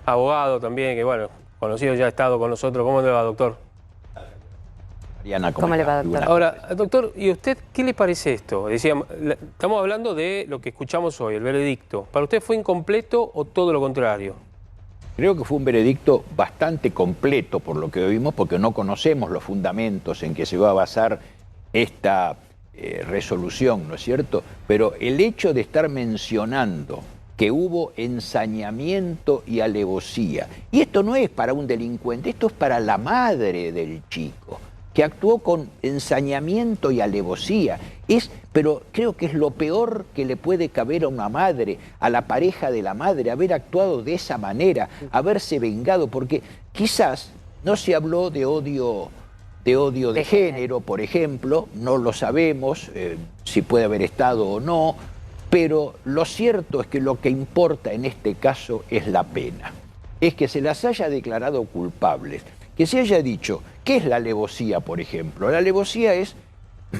abogado también, que bueno, conocido ya ha estado con nosotros. ¿Cómo le va, doctor? Mariana, ¿Cómo le va, doctor? Ahora, doctor, ¿y a usted qué le parece esto? Decíamos, estamos hablando de lo que escuchamos hoy, el veredicto. ¿Para usted fue incompleto o todo lo contrario? Creo que fue un veredicto bastante completo por lo que vimos, porque no conocemos los fundamentos en que se va a basar esta resolución, ¿no es cierto? Pero el hecho de estar mencionando que hubo ensañamiento y alevosía, y esto no es para un delincuente, esto es para la madre del chico, que actuó con ensañamiento y alevosía. Pero creo que es lo peor que le puede caber a una madre, a la pareja de la madre, haber actuado de esa manera, haberse vengado, porque quizás no se habló de odio de género, por ejemplo, no lo sabemos si puede haber estado o no, pero lo cierto es que lo que importa en este caso es la pena, es que se las haya declarado culpables, que se haya dicho, ¿qué es la alevosía, por ejemplo? La alevosía es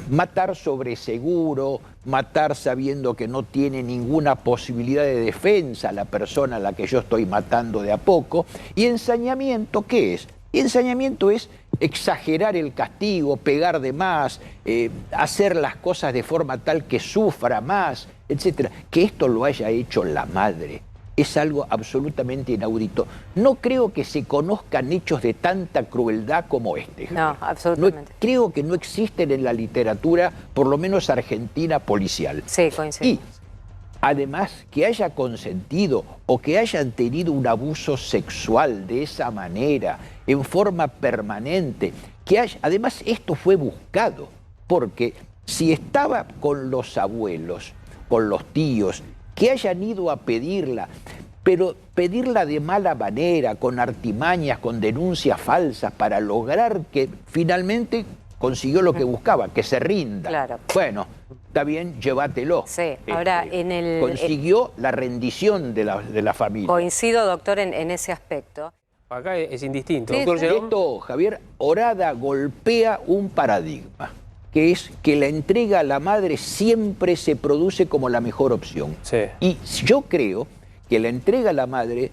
matar sobre seguro, matar sabiendo que no tiene ninguna posibilidad de defensa la persona a la que yo estoy matando de a poco. ¿Y ensañamiento qué es? Ensañamiento es exagerar el castigo, pegar de más, hacer las cosas de forma tal que sufra más, etc. Que esto lo haya hecho la madre es algo absolutamente inaudito. No creo que se conozcan hechos de tanta crueldad como este. No, absolutamente. Creo que no existen en la literatura, por lo menos argentina, policial. Sí, coincido. Y además que haya consentido o que hayan tenido un abuso sexual de esa manera, en forma permanente, además esto fue buscado, porque si estaba con los abuelos, con los tíos, que hayan ido a pedirla, pero pedirla de mala manera, con artimañas, con denuncias falsas, para lograr que finalmente consiguió lo que buscaba, que se rinda. Claro. Bueno, está bien, llévatelo. Sí, ahora consiguió la rendición de la familia. Coincido, doctor, en ese aspecto. Acá es indistinto. Sí, Doctor sí. Jerón. Esto, Javier, Horada golpea un paradigma, que es que la entrega a la madre siempre se produce como la mejor opción. Sí. Y yo creo que la entrega a la madre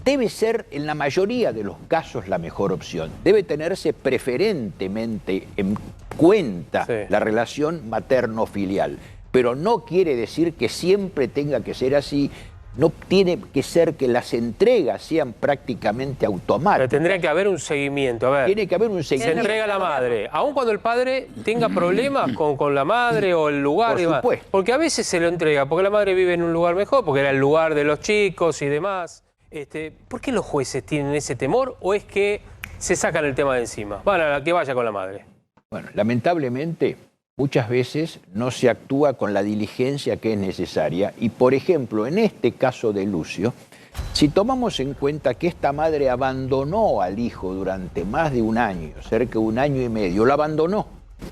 debe ser, en la mayoría de los casos, la mejor opción. Debe tenerse preferentemente en cuenta la relación materno-filial. Pero no quiere decir que siempre tenga que ser así. No tiene que ser que las entregas sean prácticamente automáticas. Pero tendría que haber un seguimiento. A ver, tiene que haber un seguimiento. se entrega a la madre, aun cuando el padre tenga problemas con la madre o el lugar. Por y demás. supuesto. Porque a veces se lo entrega, porque la madre vive en un lugar mejor, porque era el lugar de los chicos y demás. ¿Por qué los jueces tienen ese temor o es que se sacan el tema de encima? Van a que vaya con la madre. Bueno, lamentablemente muchas veces no se actúa con la diligencia que es necesaria y, por ejemplo, en este caso de Lucio, si tomamos en cuenta que esta madre abandonó al hijo durante más de un año, cerca de un año y medio, lo abandonó,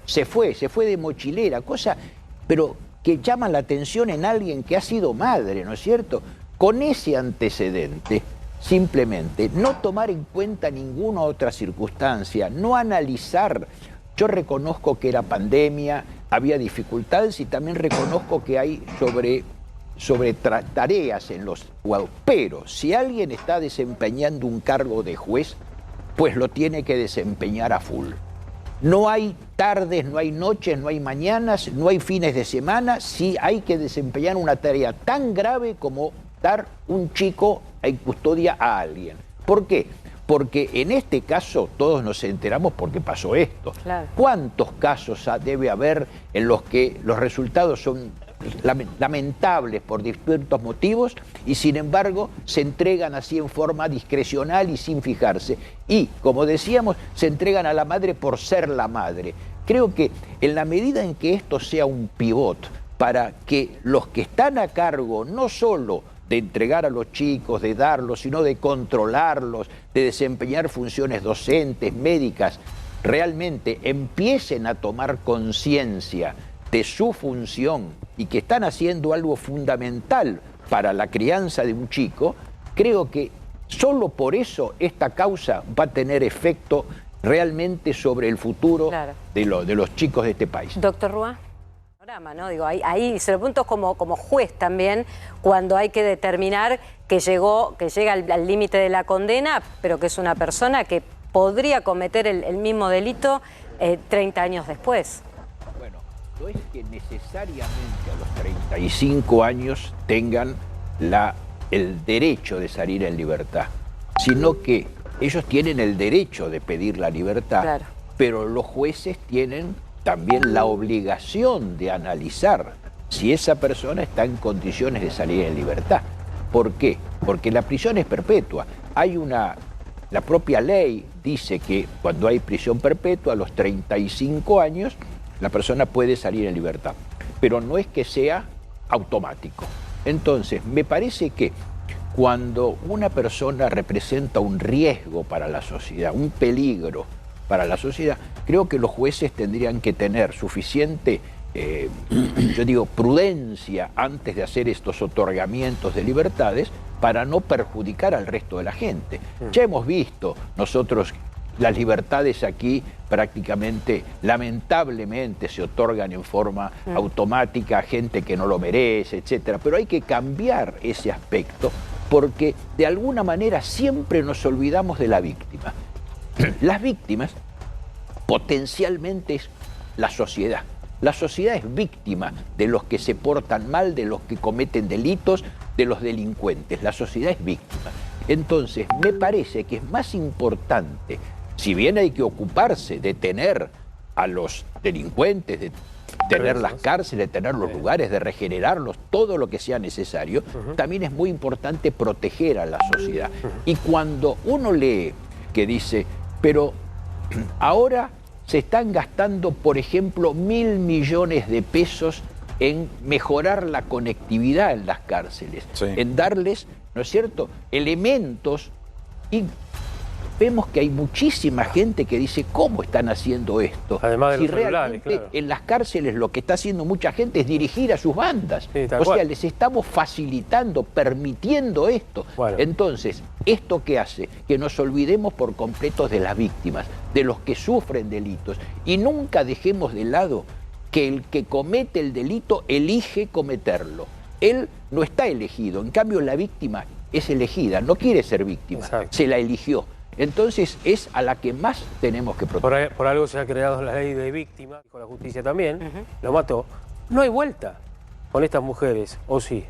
se fue de mochilera, cosa, pero que llama la atención en alguien que ha sido madre, ¿no es cierto? Con ese antecedente, simplemente no tomar en cuenta ninguna otra circunstancia, no analizar. Yo reconozco que era pandemia, había dificultades y también reconozco que hay sobre tareas en los jugadores. Pero si alguien está desempeñando un cargo de juez, pues lo tiene que desempeñar a full. No hay tardes, no hay noches, no hay mañanas, no hay fines de semana, sí hay que desempeñar una tarea tan grave como dar un chico en custodia a alguien. ¿Por qué? Porque en este caso todos nos enteramos porque pasó esto. Claro. ¿Cuántos casos debe haber en los que los resultados son lamentables por distintos motivos y sin embargo se entregan así en forma discrecional y sin fijarse? Y, como decíamos, se entregan a la madre por ser la madre. Creo que en la medida en que esto sea un pivot para que los que están a cargo no solo de entregar a los chicos, de darlos, sino de controlarlos, de desempeñar funciones docentes, médicas, realmente empiecen a tomar conciencia de su función y que están haciendo algo fundamental para la crianza de un chico, creo que solo por eso esta causa va a tener efecto realmente sobre el futuro de los chicos de este país. Doctor Rúa. ¿no? Digo, ahí se lo pregunto como juez también, cuando hay que determinar que llega al límite de la condena, pero que es una persona que podría cometer el mismo delito 30 años después. Bueno, no es que necesariamente a los 35 años tengan el derecho de salir en libertad, sino que ellos tienen el derecho de pedir la libertad, claro, pero los jueces tienen también la obligación de analizar si esa persona está en condiciones de salir en libertad. ¿Por qué? Porque la prisión es perpetua. La propia ley dice que cuando hay prisión perpetua, a los 35 años, la persona puede salir en libertad. Pero no es que sea automático. Entonces, me parece que cuando una persona representa un riesgo para la sociedad, un peligro para la sociedad, creo que los jueces tendrían que tener suficiente, prudencia antes de hacer estos otorgamientos de libertades para no perjudicar al resto de la gente. Ya hemos visto nosotros las libertades aquí prácticamente, lamentablemente, se otorgan en forma automática a gente que no lo merece, etcétera. Pero hay que cambiar ese aspecto porque de alguna manera siempre nos olvidamos de la víctima. Las víctimas potencialmente es la sociedad. La sociedad es víctima de los que se portan mal, de los que cometen delitos, de los delincuentes. La sociedad es víctima. Entonces, me parece que es más importante, si bien hay que ocuparse de tener a los delincuentes, de tener las cárceles, de tener los lugares, de regenerarlos, todo lo que sea necesario, también es muy importante proteger a la sociedad. Y cuando uno lee que dice, pero ahora se están gastando, por ejemplo, 1.000 millones de pesos en mejorar la conectividad en las cárceles, en darles, ¿no es cierto?, elementos, y vemos que hay muchísima gente que dice, ¿cómo están haciendo esto? Además de si los celulares, realmente claro. En las cárceles lo que está haciendo mucha gente es dirigir a sus bandas. Sí, tal o sea, cual. les estamos facilitando, permitiendo esto. Bueno. Entonces, ¿esto qué hace? Que nos olvidemos por completo de las víctimas, de los que sufren delitos, y nunca dejemos de lado que el que comete el delito elige cometerlo. Él no está elegido, en cambio la víctima es elegida, no quiere ser víctima, Exacto. se la eligió. Entonces es a la que más tenemos que proteger. Por algo se ha creado la ley de víctima, con la justicia también, lo mató. No hay vuelta con estas mujeres, ¿o sí?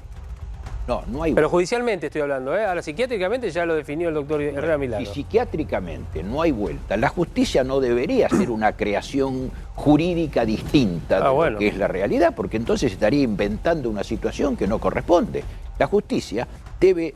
No, no hay Pero judicialmente estoy hablando, ¿eh? Ahora psiquiátricamente ya lo definió el doctor Herrera Milagro. Y psiquiátricamente no hay vuelta. La justicia no debería ser una creación jurídica distinta de lo que es la realidad, porque entonces estaría inventando una situación que no corresponde. La justicia debe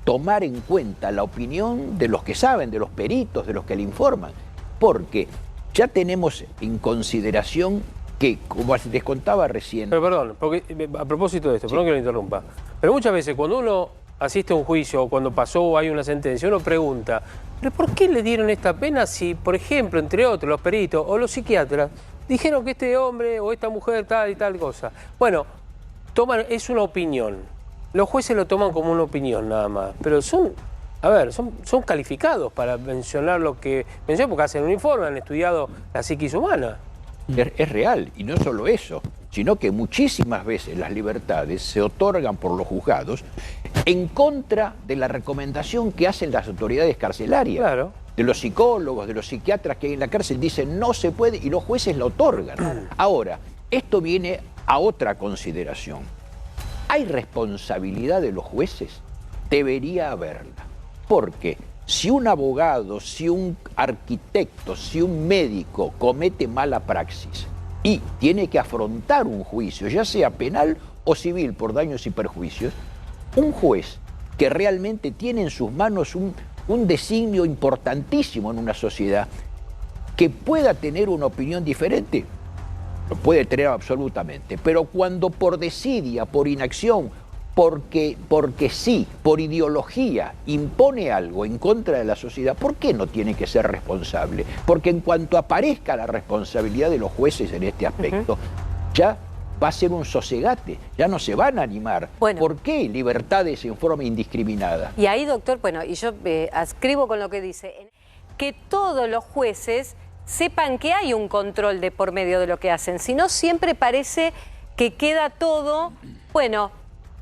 tomar en cuenta la opinión de los que saben, de los peritos, de los que le informan, porque ya tenemos en consideración que, como les contaba recién... Pero perdón, porque a propósito de esto, perdón que lo interrumpa, pero muchas veces cuando uno asiste a un juicio o cuando pasó o hay una sentencia, uno pregunta, ¿pero por qué le dieron esta pena si, por ejemplo, entre otros, los peritos o los psiquiatras dijeron que este hombre o esta mujer tal y tal cosa? Bueno, es una opinión. Los jueces lo toman como una opinión nada más, pero son calificados para mencionar lo que mencionan porque hacen un informe, han estudiado la psiquis humana. Es real, y no solo eso, sino que muchísimas veces las libertades se otorgan por los juzgados en contra de la recomendación que hacen las autoridades carcelarias. Claro. De los psicólogos, de los psiquiatras que hay en la cárcel dicen no se puede y los jueces la otorgan. Ahora, esto viene a otra consideración. ¿Hay responsabilidad de los jueces? Debería haberla. Porque si un abogado, si un arquitecto, si un médico comete mala praxis y tiene que afrontar un juicio, ya sea penal o civil por daños y perjuicios, un juez que realmente tiene en sus manos un designio importantísimo en una sociedad, que pueda tener una opinión diferente, lo puede tener absolutamente, pero cuando por desidia, por inacción, porque sí, por ideología, impone algo en contra de la sociedad, ¿por qué no tiene que ser responsable? Porque en cuanto aparezca la responsabilidad de los jueces en este aspecto, ya va a ser un sosegate, ya no se van a animar. Bueno. ¿Por qué libertades en forma indiscriminada? Y ahí, doctor, bueno, y yo adscribo con lo que dice, que todos los jueces sepan que hay un control de por medio de lo que hacen. Si no, siempre parece que queda todo, bueno,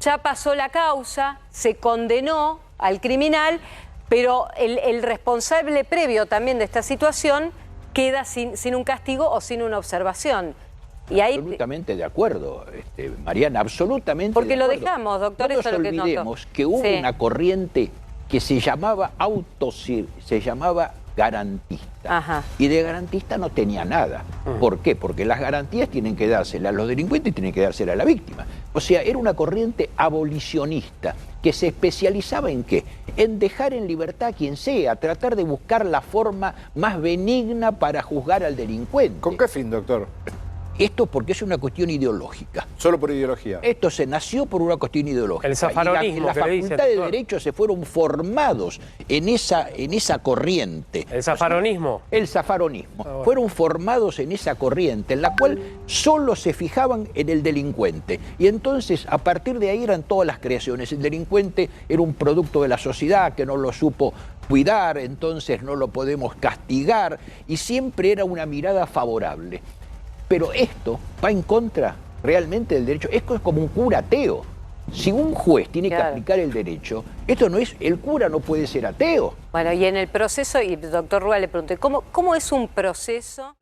ya pasó la causa, se condenó al criminal, pero el responsable previo también de esta situación queda sin un castigo o sin una observación. Y ahí, absolutamente de acuerdo, Mariana, absolutamente porque de lo acuerdo. dejamos, doctor, No eso es nos lo que noto. olvidemos que hubo Sí. una corriente que se llamaba se llamaba garantista. Ajá. Y de garantista no tenía nada. ¿Por qué? Porque las garantías tienen que dárselas a los delincuentes y tienen que dárselas a la víctima. O sea, era una corriente abolicionista que se especializaba en ¿qué? En dejar en libertad a quien sea, tratar de buscar la forma más benigna para juzgar al delincuente. ¿Con qué fin, doctor? Esto porque es una cuestión ideológica. Solo por ideología. Esto se nació por una cuestión ideológica. El zafaronismo, Y la que le dicen, Facultad de doctor. Derecho se fueron formados en esa corriente. El zafaronismo. El zafaronismo. bueno. Fueron formados en esa corriente, en la cual solo se fijaban en el delincuente. Y entonces, a partir de ahí eran todas las creaciones. El delincuente era un producto de la sociedad que no lo supo cuidar, entonces no lo podemos castigar. Y siempre era una mirada favorable. Pero esto va en contra realmente del derecho. Esto es como un cura ateo. Si un juez tiene que Claro. aplicar el derecho, esto no es, el cura no puede ser ateo. Bueno, y en el proceso, y el doctor Rúa le pregunté, ¿cómo es un proceso?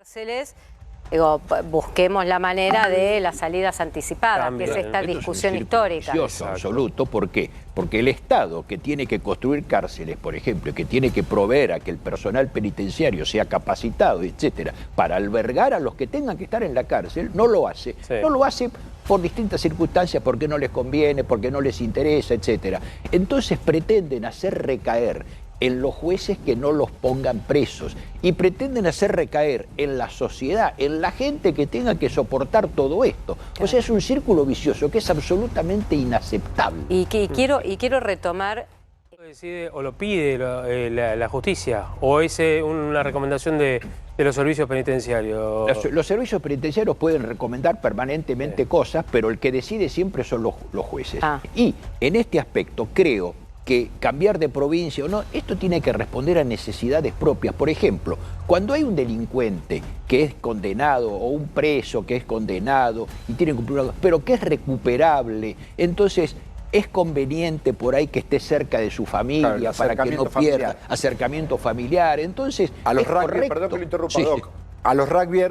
Digo, busquemos la manera de las salidas anticipadas, También. que es esta Esto discusión es un círculo histórica. vicioso absoluto. ¿Por qué? Porque el Estado, que tiene que construir cárceles, por ejemplo, que tiene que proveer a que el personal penitenciario sea capacitado, etcétera, para albergar a los que tengan que estar en la cárcel, no lo hace. Sí. No lo hace por distintas circunstancias, porque no les conviene, porque no les interesa, etcétera. Entonces pretenden hacer recaer en los jueces que no los pongan presos y pretenden hacer recaer en la sociedad, en la gente que tenga que soportar todo esto. O sea, es un círculo vicioso que es absolutamente inaceptable. Y quiero retomar, ¿Lo decide o lo pide la justicia? ¿O es una recomendación de los servicios penitenciarios? Los servicios penitenciarios pueden recomendar permanentemente cosas, pero el que decide siempre son los jueces. Ah. Y en este aspecto creo que cambiar de provincia o no, esto tiene que responder a necesidades propias. Por ejemplo, cuando hay un delincuente que es condenado o un preso que es condenado y tiene que cumplir una, pero que es recuperable, entonces es conveniente por ahí que esté cerca de su familia, Claro, el para que no acercamiento pierda familiar. acercamiento familiar. Entonces, A los es rugby, correcto. perdón que lo interrumpa, Sí. Doc. A los rugby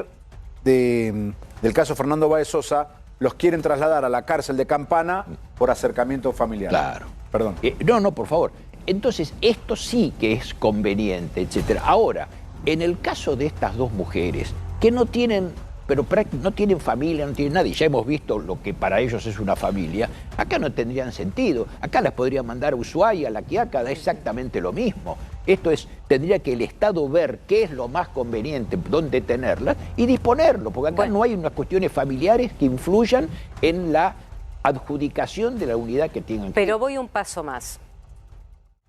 del caso Fernando Báez Sosa los quieren trasladar a la cárcel de Campana por acercamiento familiar. Claro. Perdón. No, por favor. Entonces, esto sí que es conveniente, etcétera. Ahora, en el caso de estas dos mujeres, que no tienen, pero no tienen familia, no tienen nadie, ya hemos visto lo que para ellos es una familia, acá no tendrían sentido. Acá las podrían mandar a Ushuaia, a La Quiaca, da exactamente lo mismo. Esto es, tendría que el Estado ver qué es lo más conveniente, dónde tenerlas, y disponerlo, porque acá no hay unas cuestiones familiares que influyan en la adjudicación de la unidad que tengan. pero voy un paso más.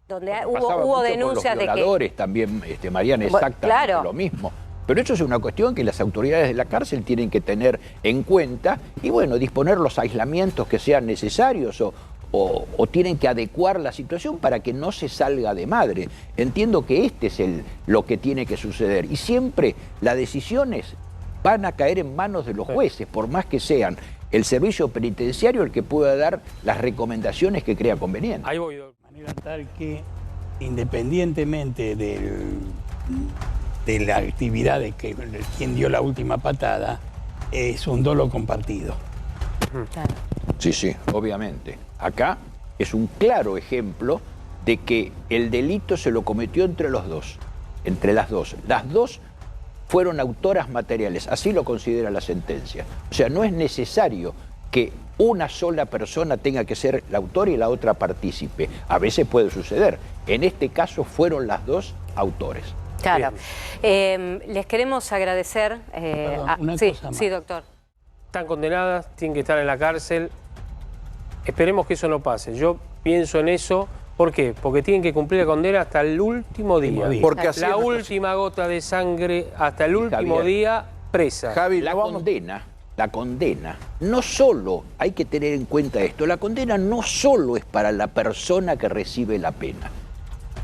Donde Pasaba hubo mucho con denuncias los de que... violadores también, Mariana, Bueno, exactamente claro. lo mismo. Pero eso es una cuestión que las autoridades de la cárcel tienen que tener en cuenta y, bueno, disponer los aislamientos que sean necesarios o tienen que adecuar la situación para que no se salga de madre. Entiendo que este es lo que tiene que suceder. Y siempre las decisiones van a caer en manos de los jueces, por más que sean el servicio penitenciario el que pueda dar las recomendaciones que crea conveniente. Ahí voy, Doc. De manera tal que, independientemente de la actividad de quien dio la última patada, es un dolo compartido. Claro. Sí, obviamente. Acá es un claro ejemplo de que el delito se lo cometió entre los dos, entre las dos. Las dos fueron autoras materiales, así lo considera la sentencia. O sea, no es necesario que una sola persona tenga que ser la autora y la otra partícipe. A veces puede suceder. En este caso fueron las dos autores. Claro. Les queremos agradecer... Perdón, una sí, cosa más. sí, doctor. Están condenadas, tienen que estar en la cárcel. Esperemos que eso no pase. Yo pienso en eso. ¿Por qué? Porque tienen que cumplir la condena hasta el último día. Porque así La es última gota de sangre hasta el último Javier. día presa. Javi, La no vamos- condena, no solo, hay que tener en cuenta esto, la condena no solo es para la persona que recibe la pena.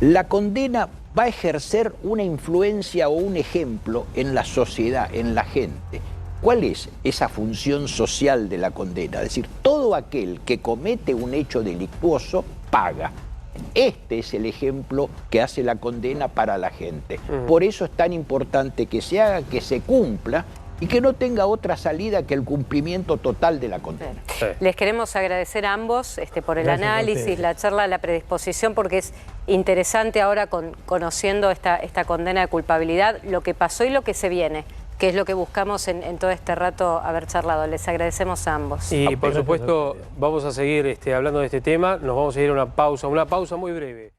La condena va a ejercer una influencia o un ejemplo en la sociedad, en la gente. ¿Cuál es esa función social de la condena? Es decir, todo aquel que comete un hecho delictuoso paga. Este es el ejemplo que hace la condena para la gente. Por eso es tan importante que se haga, que se cumpla y que no tenga otra salida que el cumplimiento total de la condena. Sí. Les queremos agradecer a ambos por el Gracias a análisis, ustedes. la charla, la predisposición, porque es interesante ahora conociendo esta condena de culpabilidad, lo que pasó y lo que se viene, que es lo que buscamos en todo este rato haber charlado. Les agradecemos a ambos. Y por Gracias a supuesto ustedes. vamos a seguir hablando de este tema, nos vamos a ir a una pausa muy breve.